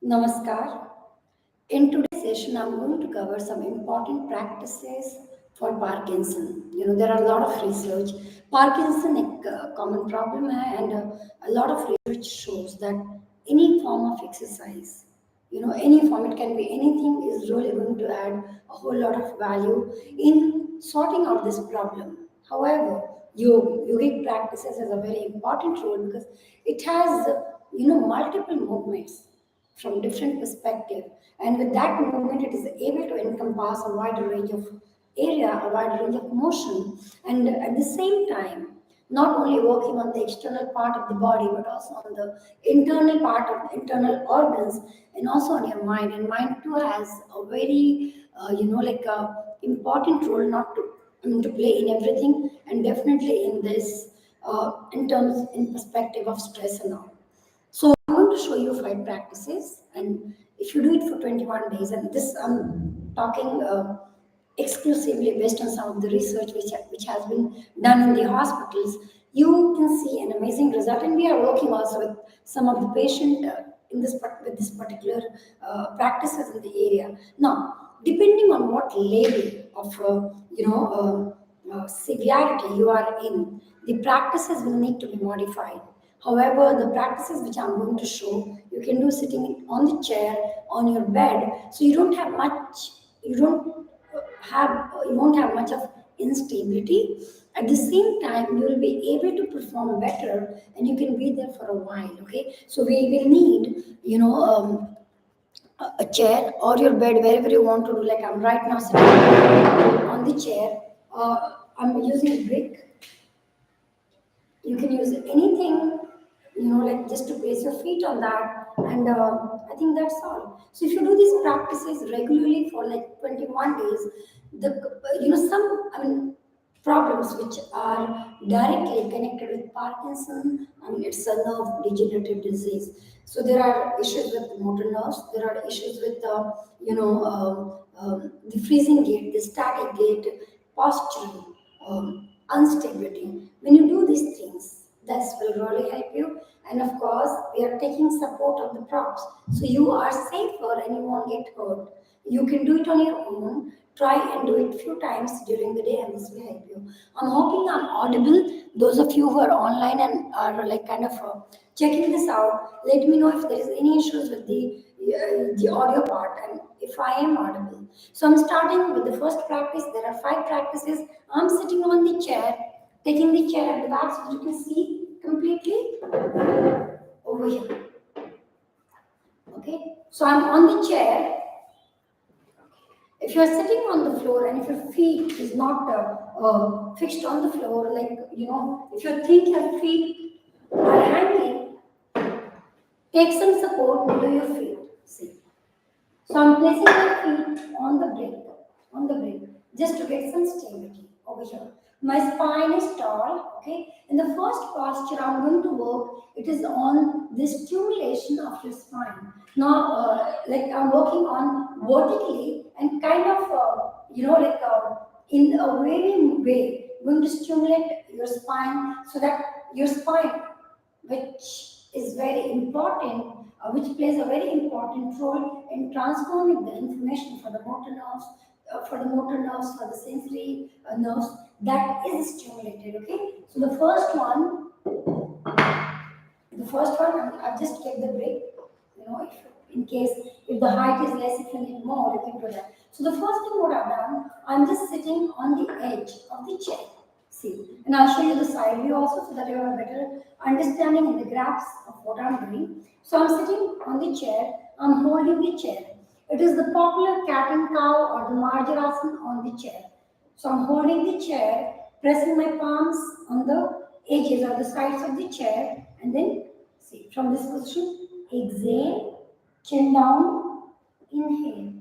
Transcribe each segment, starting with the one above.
Namaskar. In today's session, I'm going to cover some important practices for Parkinson. There are a lot of research. Parkinson a common problem hai, and a lot of research shows that any form of exercise, any form, it can be anything, is really going to add a whole lot of value in sorting out this problem. However, yogic practices has a very important role because it has, multiple movements from different perspective, and with that movement it is able to encompass a wide range of area, a wide range of motion, and at the same time not only working on the external part of the body but also on the internal part of internal organs, and also on your mind. And mind too has a very like a important role, not to to play in everything, and definitely in this in terms, in perspective of stress and all. So I'm going to show you 5 practices, and if you do it for 21 days, and this I'm talking exclusively based on some of the research which has been done in the hospitals, you can see an amazing result. And we are working also with some of the patient with this particular practices in the area. Now, depending on what level of severity you are in, the practices will need to be modified. However, the practices which I'm going to show, you can do sitting on the chair, on your bed, so you won't have much of instability. At the same time, you will be able to perform better, and you can be there for a while. Okay, so we will need, a chair or your bed, wherever you want to do. Like I'm right now sitting on the chair. I'm using brick. You can use anything, like just to place your feet on that, and I think that's all. So if you do these practices regularly for like 21 days, the some, I mean, problems which are directly connected with Parkinson, I mean, it's a nerve degenerative disease. So there are issues with the motor nerves, there are issues with the freezing gait, the static gait, posturing, instability. When you do these things, this will really help you. And of course, we are taking support of the props. So you are safer and you won't get hurt. You can do it on your own. Try and do it few times during the day, and this will help you. I'm hoping I'm audible. Those of you who are online and are like kind of checking this out, let me know if there is any issues with the audio part, and if I am audible. So I'm starting with the first practice. There are 5 practices. I'm sitting on the chair, taking the chair at the back so you can see completely over here. Okay, so I'm on the chair. If you are sitting on the floor and if your feet is not fixed on the floor, like if you think your feet are hanging, take some support below your feet. See. So I'm placing my feet on the brick, just to get some stability over here. My spine is tall, okay? In the first posture I'm going to work, it is on the stimulation of your spine. Now, like I'm working on vertically and kind of, in a varying way, going to stimulate your spine so that your spine, which is very important, which plays a very important role in transforming the information for the motor nerves, for the sensory nerves, that is stimulated. Okay, so the first one, I've just kept the break. If, in case if the height is less, if you need more, you can do that. So the first thing what I've done, I'm just sitting on the edge of the chair. See, and I'll show you the side view also so that you have a better understanding in the graphs of what I'm doing. So I'm sitting on the chair, I'm holding the chair. It is the popular cat and cow or the Marjarasana on the chair. So I'm holding the chair, pressing my palms on the edges or the sides of the chair, and then see, from this position, exhale, chin down, inhale,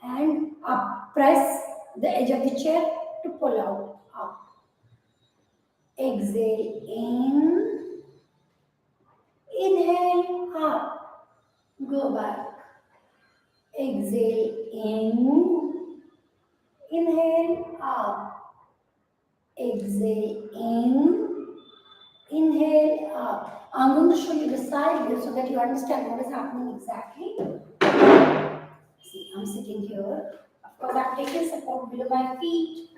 and up. Press the edge of the chair to pull out, up. Exhale in, inhale up, go back. Exhale in, inhale up, exhale in, inhale up. I'm going to show you the side view so that you understand what is happening exactly. See, I'm sitting here. Of course, I've taken support below my feet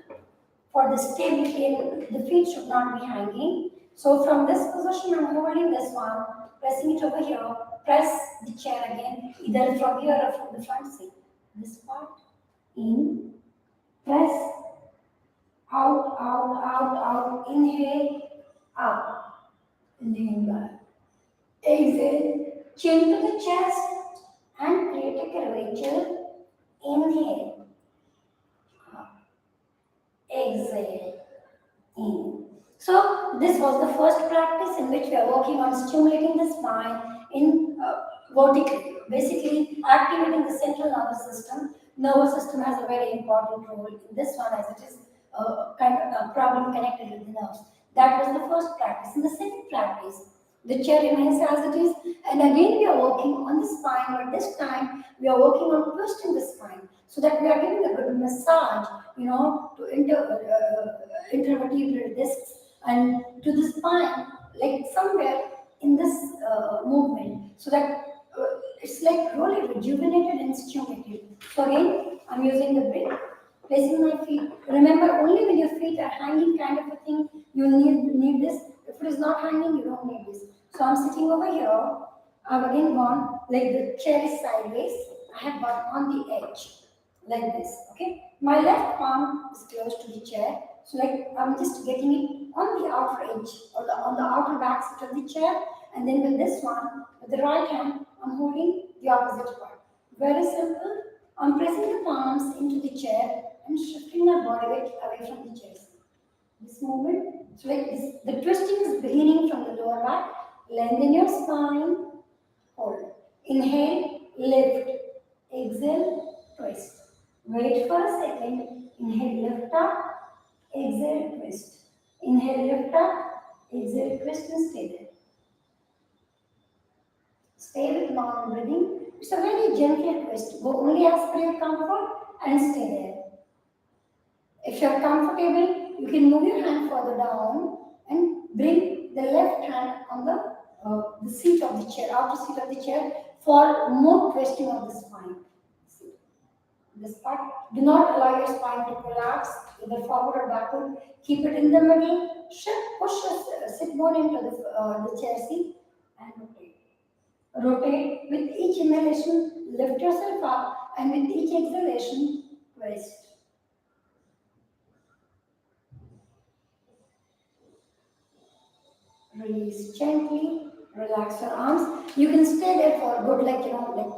for the stability, and the feet should not be hanging. So from this position, I'm holding this one, pressing it over here, press the chair again, either from here or from the front seat. This part, in, press, out, inhale, up, inhale back. Exhale, chin to the chest and create a curvature. Inhale, up, exhale, in. So this was the first practice in which we are working on stimulating the spine in vertically, basically activating the central nervous system. Nervous system has a very important role in this one as it is kind of a problem connected with the nerves. That was the first practice. In the second practice, the chair remains as it is, and again we are working on the spine, but this time we are working on twisting the spine so that we are giving a good massage, to intervertebral discs and to the spine, like somewhere in this movement, so that it's like really rejuvenated and stimulated. So again, I'm using the break, placing my feet. Remember, only when your feet are hanging, kind of a thing, you need this. If it is not hanging, you don't need this. So I'm sitting over here. I've again gone like the chair is sideways. I have got on the edge like this. Okay, my left palm is close to the chair, so like I'm just getting it on the outer edge or on the outer back side of the chair, and then with this one, with the right hand, I'm holding the opposite part. Very simple. I'm pressing the palms into the chair and shifting my body weight away from the chair. This movement, so like this, the twisting is beginning from the lower back. Lengthen your spine. Hold. Inhale, lift. Exhale, twist. Wait for a second. Inhale, lift up. Exhale, twist. Inhale, lift up. Exhale, twist and stay there. Stay with normal breathing. It's a very gentle twist. Go only as per your comfort and stay there. If you're comfortable, you can move your hand further down and bring the left hand on the seat of the chair, outer seat of the chair, for more twisting of the spine. See this part. Do not allow your spine to collapse, either forward or backward. Keep it in the middle. Shift, push your sit bone into the chair seat and rotate. Rotate with each inhalation, lift yourself up, and with each exhalation, twist. Release gently, relax your arms. You can stay there for a good, like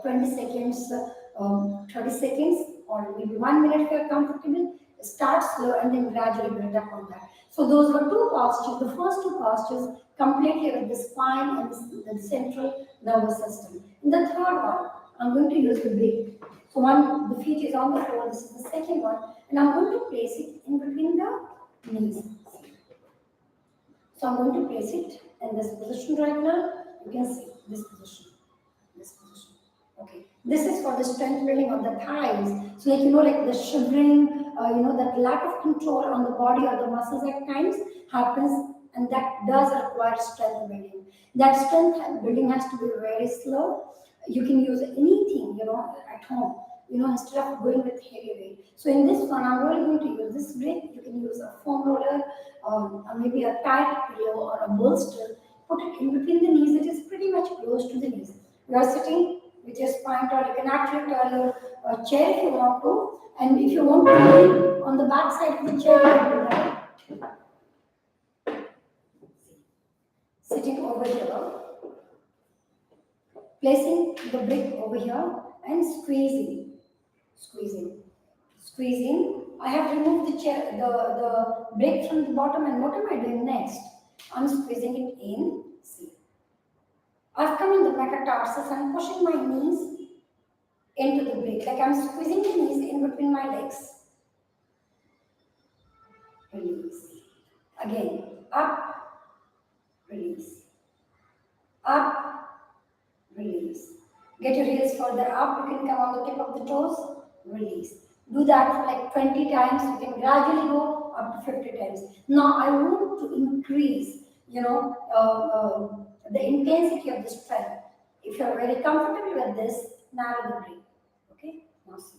20 seconds, 30 seconds, or maybe 1 minute if you're comfortable. Start slow and then gradually build up on that. So those were two postures. The first two postures completely with the spine and the central nervous system. In the third one, I'm going to use the break. So one, the feet is on the floor. This is the second one, and I'm going to place it in between the knees. So I'm going to place it in this position right now. You can see this position, this position. Okay, this is for the strength building of the thighs. So like the shivering, that lack of control on the body or the muscles at times happens, and that does require strength building. That strength building has to be very slow. You can use anything, at home, instead of going with heavy weight. So in this one, I'm really going to use this brick. You can use a foam roller, or maybe a tight pillow or a bolster. Put it in between the knees. It is pretty much close to the knees. You are sitting with your spine taut. You can actually turn your chair if you want to. And if you want to lay on the back side of the chair, you can do that. Sitting over here, placing the brick over here and squeezing. I have removed the chair, the brick from the bottom, and what am I doing next? I'm squeezing it in. See, I've come in the metatarsus. I'm pushing my knees into the brick, like I'm squeezing the knees in between my legs. Release. Again, up, release. Up, release. Get your heels further up. You can come on the tip of the toes. Release. Do that for like 20 times. You can gradually go up to 50 times. Now I want to increase, the intensity of the strength. If you're very comfortable with this, narrow the breath. Okay. Now Awesome.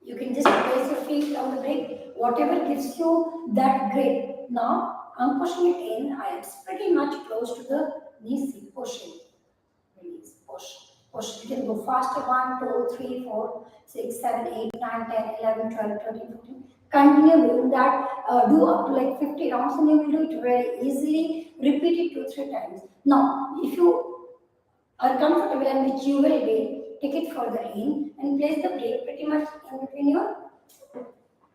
You can just place your feet on the brake, whatever gives you that grip. Now I'm pushing it in. It's pretty much close to the knee seat. Pushing, release, push, push. You can go faster. 1, 2, 3, 4, 6, 7, 8, 9, 10, 11, 12, 13, 14. Continue doing that. Do up to like 50 rounds, and you will do it very easily. Repeat it 2, 3 times. Now, if you are comfortable, and which you will be, take it further in and place the brake pretty much in between your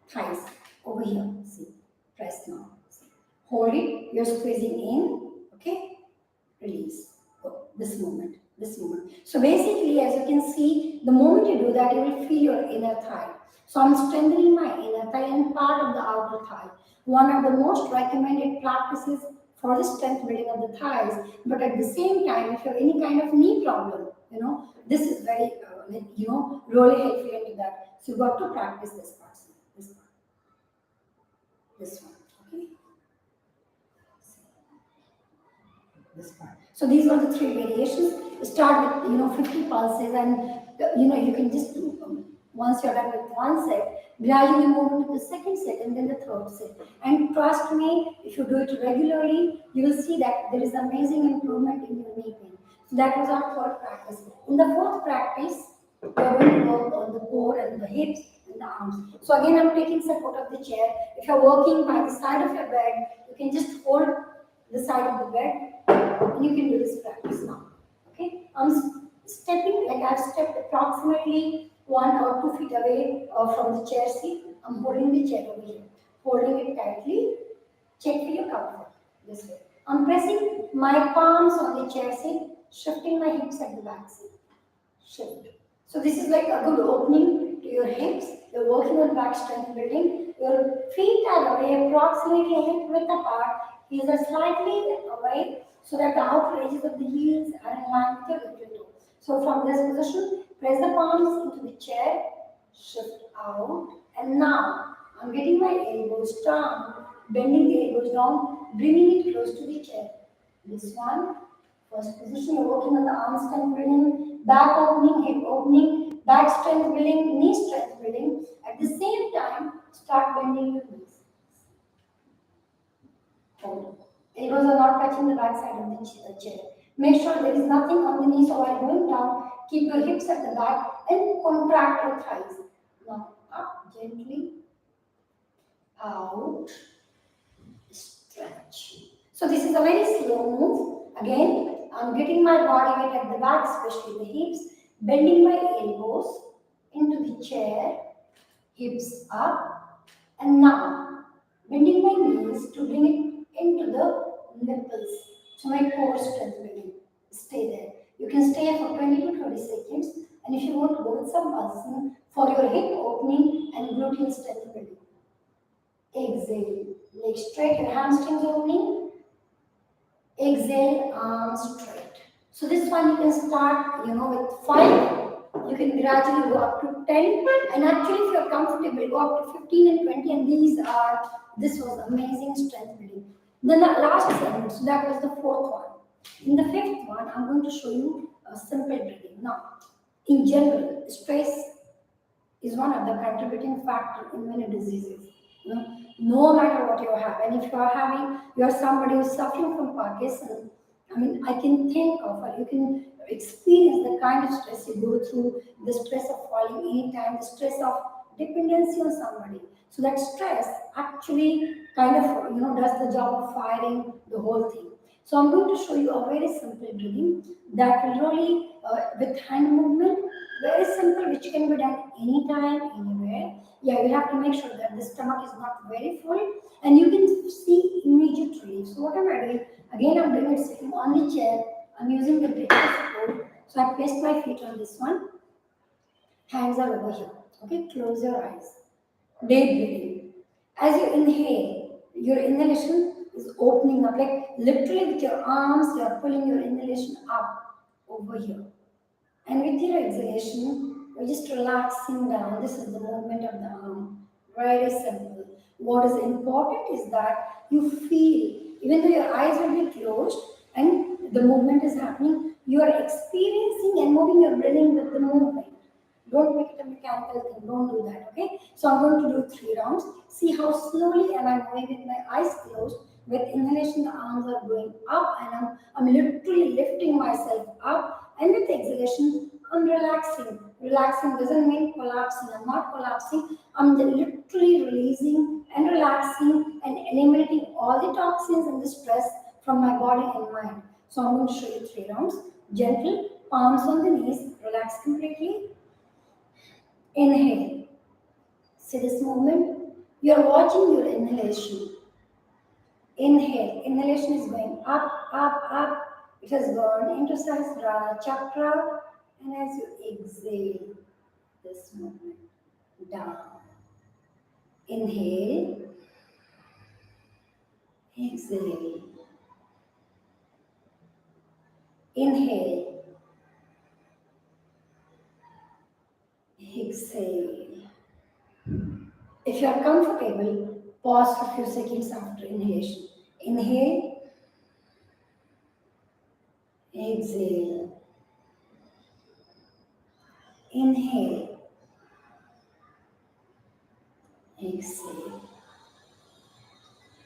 thighs over here. See, press now. See. Hold it, you're squeezing in, okay? Release. Oh, this movement, this movement. So basically, as you can see, the moment you do that, you will feel your inner thigh. So I'm strengthening my inner thigh and part of the outer thigh. One of the most recommended practices for the strength building of the thighs. But at the same time, if you have any kind of knee problem, this is very, really helpful into that. So you got to practice this part, this one, okay? This part. So these are the three variations. Start with 50 pulses, and you can just do once you're done with one set, gradually move into the second set and then the third set. And trust me, if you do it regularly, you will see that there is amazing improvement in your knee pain. So that was our third practice. In the fourth practice, we are going to work on the core and the hips and the arms. So again, I'm taking support of the chair. If you're working by the side of your bed, you can just hold the side of the bed, and you can do this practice now. Okay, I'm stepping, like I've stepped approximately 1 or 2 feet away from the chair seat. I'm holding the chair over here, holding it tightly. Check for your comfort. This way. I'm pressing my palms on the chair seat, shifting my hips at the back seat. Shift. So this is like a good opening to your hips. You're working on back strength building. Your feet are away, approximately hip width apart. Heels are slightly away, so that the outer edges of the heels are in line with your little toe. So from this position, press the palms into the chair, shift out, and now I'm getting my elbows down, bending the elbows down, bringing it close to the chair. This one, first position, you're working on the arm strength building, back opening, hip opening, back strength building, knee strength building. At the same time, start bending your knees. Hold. Elbows are not touching the back side of the chair. Make sure there is nothing on the knees while going down. Keep your hips at the back and contract your thighs. Now up gently, out, stretch. So this is a very slow move. Again, I'm getting my body weight at the back, especially the hips, bending my elbows into the chair, hips up, and now bending my knees to bring it into the nipples. So my core strength building. Stay there. You can stay for 20 to 30 seconds, and if you want to go with some pulsing for your hip opening and gluteal strength building. Exhale, legs straight, your hamstrings opening. Exhale, arms straight. So this one you can start, with 5. You can gradually go up to 10. And actually, if you're comfortable, go up to 15 and 20. And this was amazing strength building. Then the last segment, so that was the fourth one. In the fifth one, I'm going to show you a simple breathing. Now, in general, stress is one of the contributing factors in many diseases. No matter what you have, and if you're somebody who's suffering from Parkinson, I can think of, or you can experience the kind of stress you go through, the stress of falling anytime, the stress of dependency on somebody. So that stress actually kind of, does the job of firing the whole thing. So I'm going to show you a very simple breathing that will really, with hand movement, very simple, which can be done anytime, anywhere. Yeah, you have to make sure that the stomach is not very full, and you can see immediate relief. So what am I doing? Again, I'm doing it sitting on the chair. I'm using the breath support. So I placed my feet on this one. Hands are over here. Okay, close your eyes. Deep breathing. As you inhale, your inhalation is opening up, like literally with your arms, you are pulling your inhalation up over here. And with your exhalation, you're just relaxing down. This is the movement of the arm. Very simple. What is important is that you feel, even though your eyes will be closed and the movement is happening, you are experiencing and moving your breathing with the movement. Don't make it a mechanical thing. Don't do that. Okay. So I'm going to do 3 rounds. See how slowly am I moving with my eyes closed. With inhalation, the arms are going up, and I'm literally lifting myself up. And with exhalation, I'm relaxing. Relaxing doesn't mean collapsing. I'm not collapsing. I'm literally releasing and relaxing and eliminating all the toxins and the stress from my body and mind. So I'm going to show you 3 rounds. Gentle, palms on the knees, relax completely. Inhale. See this movement? You're watching your inhalation. Inhale. Inhalation is going up, up, up. It has gone into Sahasrara chakra. And as you exhale, this movement down. Inhale. Exhale. Inhale. Exhale. If you are comfortable, pause for a few seconds after inhalation. Inhale. Exhale. Inhale. Exhale.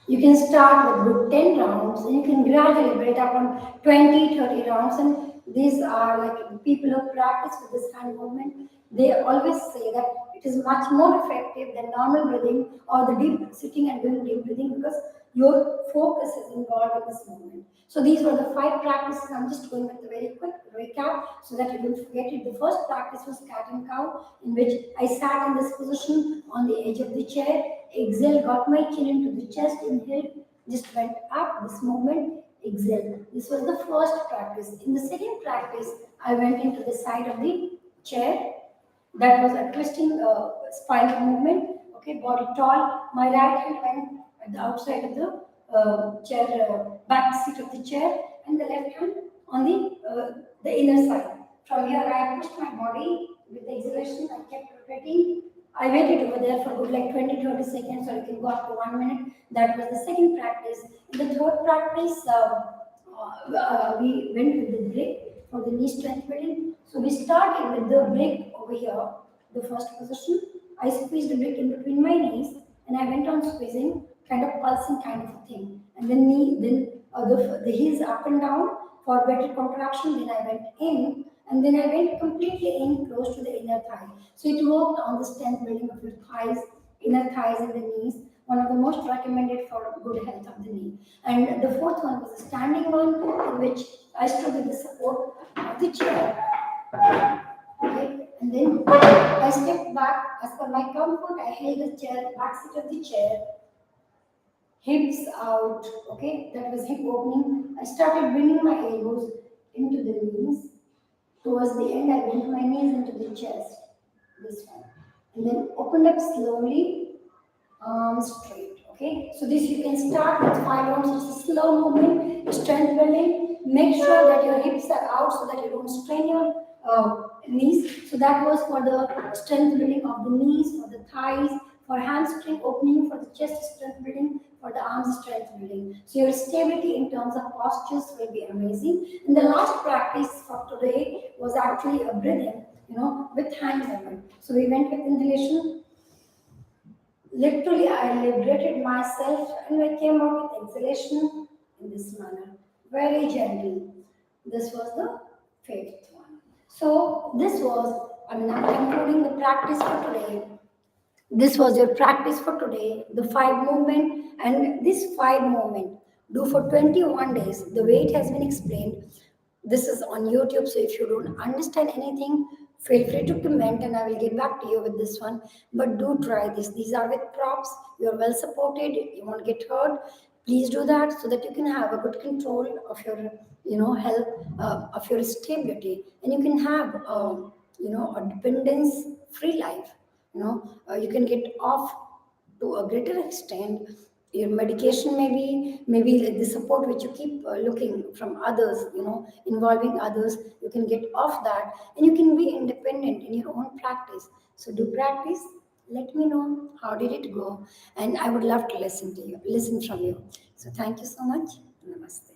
You can start with good 10 rounds and you can gradually build up on 20, 30 rounds. And these are like people who practice with this hand movement. They always say that it is much more effective than normal breathing or the deep sitting and doing deep breathing because your focus is involved in this movement. So these were the 5 practices. I'm just going with a very quick recap so that you don't forget it. The first practice was cat and cow, in which I sat in this position on the edge of the chair. Exhale, got my chin into the chest. Inhale, just went up. This movement. Exhale. This was the first practice. In the second practice, I went into the side of the chair. That was a twisting spinal movement. Okay, body tall. My right hand went at the outside of the chair, back seat of the chair, and the left hand on the inner side. From here, I pushed my body with the exhalation. I kept rotating. I waited over there for good like 20-30 seconds, or you can go up to 1 minute. That was the second practice. In the third practice, we went with the break for the knee strength building. So we started with the break over here, the first position. I squeezed the break in between my knees, and I went on squeezing, kind of pulsing kind of a thing. And the heels up and down for better contraction. Then I went in, and then I went completely in close to the inner thigh. So it worked on the strength building of your thighs, inner thighs and the knees. One of the most recommended for good health of the knee. And the fourth one was a standing one, in which I stood with the support of the chair. Okay, and then I stepped back as per my comfort. I held the chair, back seat of the chair, hips out. Okay, that was hip opening. I started bringing my elbows into the knees. Towards the end, I bent my knees into the chest. This one, and then opened up slowly, arms straight. Okay, so this you can start with 5 rounds. It's a slow movement, strength building. Make sure that your hips are out so that you don't strain your knees. So that was for the strength building of the knees, for the thighs, for hamstring opening, for the chest strength building, for the arms strength building. So your stability in terms of postures will be amazing. And the last practice for today was actually a breathing, with hand movement. So we went with inhalation. Literally, I liberated myself and I came out with exhalation in this manner. Very gentle. This was the fifth one. So, I'm concluding the practice for today. This was your practice for today, the 5 movement, and this 5 movement do for 21 days. The way it has been explained, this is on YouTube, so if you don't understand anything, feel free to comment and I will get back to you with this one. But do try this. These are with props. You're well supported. You won't get hurt. Please do that so that you can have a good control of your, health, of your stability, and you can have, a dependence-free life. You can get off to a greater extent. Your medication maybe like the support which you keep looking from others, involving others, you can get off that, and you can be independent in your own practice. So do practice. Let me know how did it go, and I would love to listen from you. So thank you so much. Namaste.